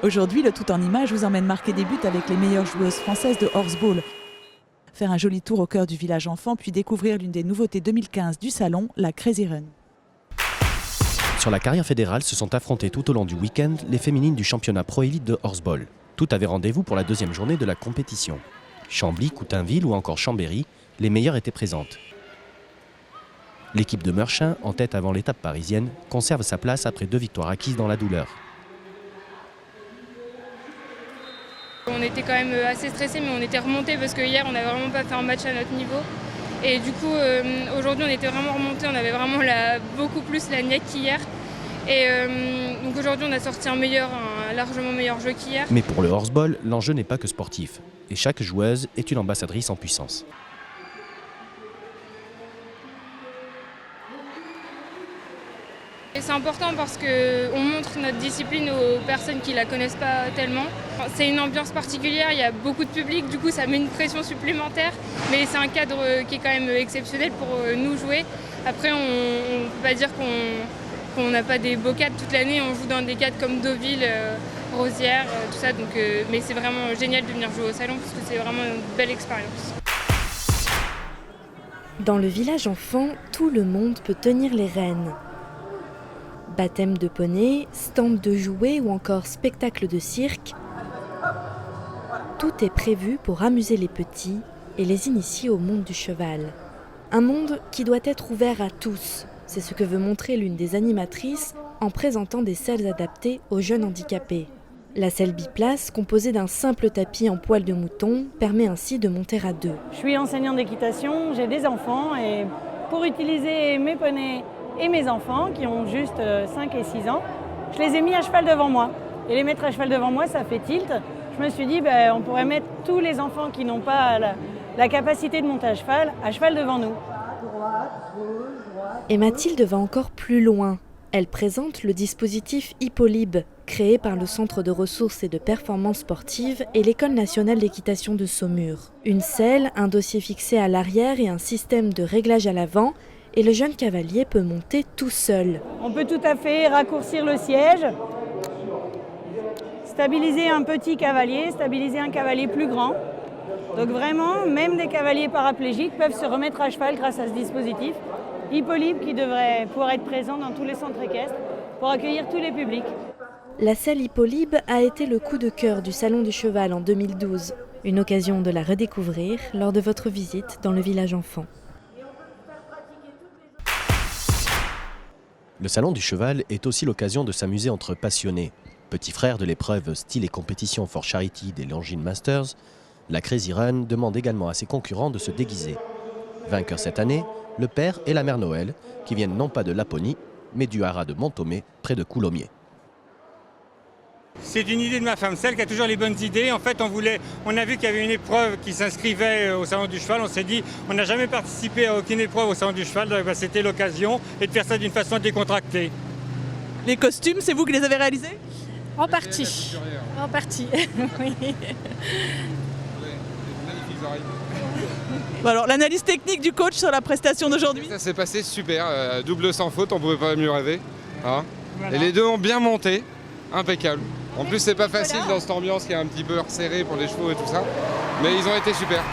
Aujourd'hui, le Tout en Images vous emmène marquer des buts avec les meilleures joueuses françaises de horseball. Faire un joli tour au cœur du village enfant, puis découvrir l'une des nouveautés 2015 du salon, la Crazy Run. Sur la carrière fédérale se sont affrontées tout au long du week-end les féminines du championnat Pro Élite de horseball. Tout avait rendez-vous pour la deuxième journée de la compétition. Chambly, Coutainville ou encore Chambéry, les meilleures étaient présentes. L'équipe de Meurchin, en tête avant l'étape parisienne, conserve sa place après 2 victoires acquises dans la douleur. On était quand même assez stressés, mais on était remontés parce que hier on n'avait vraiment pas fait un match à notre niveau. Et du coup, aujourd'hui on était vraiment remontés, on avait vraiment beaucoup plus la niaque qu'hier. Et donc aujourd'hui on a sorti un largement meilleur jeu qu'hier. Mais pour le horseball, l'enjeu n'est pas que sportif. Et chaque joueuse est une ambassadrice en puissance. C'est important parce qu'on montre notre discipline aux personnes qui ne la connaissent pas tellement. C'est une ambiance particulière, il y a beaucoup de public, du coup ça met une pression supplémentaire, mais c'est un cadre qui est quand même exceptionnel pour nous jouer. Après on ne peut pas dire qu'on n'a pas des beaux cadres toute l'année, on joue dans des cadres comme Deauville, Rosières, tout ça, mais c'est vraiment génial de venir jouer au salon parce que c'est vraiment une belle expérience. Dans le village enfant, tout le monde peut tenir les rênes. Baptême de poney, stand de jouets ou encore spectacle de cirque. Tout est prévu pour amuser les petits et les initier au monde du cheval. Un monde qui doit être ouvert à tous. C'est ce que veut montrer l'une des animatrices en présentant des selles adaptées aux jeunes handicapés. La selle biplace, composée d'un simple tapis en poil de mouton, permet ainsi de monter à 2. Je suis enseignante d'équitation, j'ai des enfants et pour utiliser mes poneys et mes enfants qui ont juste 5 et 6 ans, je les ai mis à cheval devant moi. Et les mettre à cheval devant moi, ça fait tilt. Je me suis dit, on pourrait mettre tous les enfants qui n'ont pas la capacité de monter à cheval devant nous. Et Mathilde va encore plus loin. Elle présente le dispositif Hippolybe, créé par le Centre de ressources et de performance sportive et l'École nationale d'équitation de Saumur. Une selle, un dossier fixé à l'arrière et un système de réglage à l'avant, et le jeune cavalier peut monter tout seul. On peut tout à fait raccourcir le siège, stabiliser un petit cavalier, stabiliser un cavalier plus grand. Donc vraiment, même des cavaliers paraplégiques peuvent se remettre à cheval grâce à ce dispositif. Hippolybe qui devrait pouvoir être présent dans tous les centres équestres pour accueillir tous les publics. La selle Hippolybe a été le coup de cœur du Salon du Cheval en 2012. Une occasion de la redécouvrir lors de votre visite dans le village enfant. Le Salon du Cheval est aussi l'occasion de s'amuser entre passionnés. Petit frère de l'épreuve style et compétition for charity des Longines Masters, la Crazy Run demande également à ses concurrents de se déguiser. Vainqueur cette année, le père et la mère Noël, qui viennent non pas de Laponie, mais du haras de Montomé, près de Coulommiers. C'est une idée de ma femme, celle qui a toujours les bonnes idées. En fait, on a vu qu'il y avait une épreuve qui s'inscrivait au Salon du Cheval. On s'est dit, on n'a jamais participé à aucune épreuve au Salon du Cheval, donc c'était l'occasion et de faire ça d'une façon décontractée. Les costumes, c'est vous qui les avez réalisés ? En partie. En partie, oui. Bon alors, l'analyse technique du coach sur la prestation d'aujourd'hui ? Ça s'est passé super, double sans faute, on pouvait pas mieux rêver. Hein. Voilà. Et les deux ont bien monté, impeccable. En plus c'est pas facile dans cette ambiance qui est un petit peu resserrée pour les chevaux et tout ça, mais ils ont été super.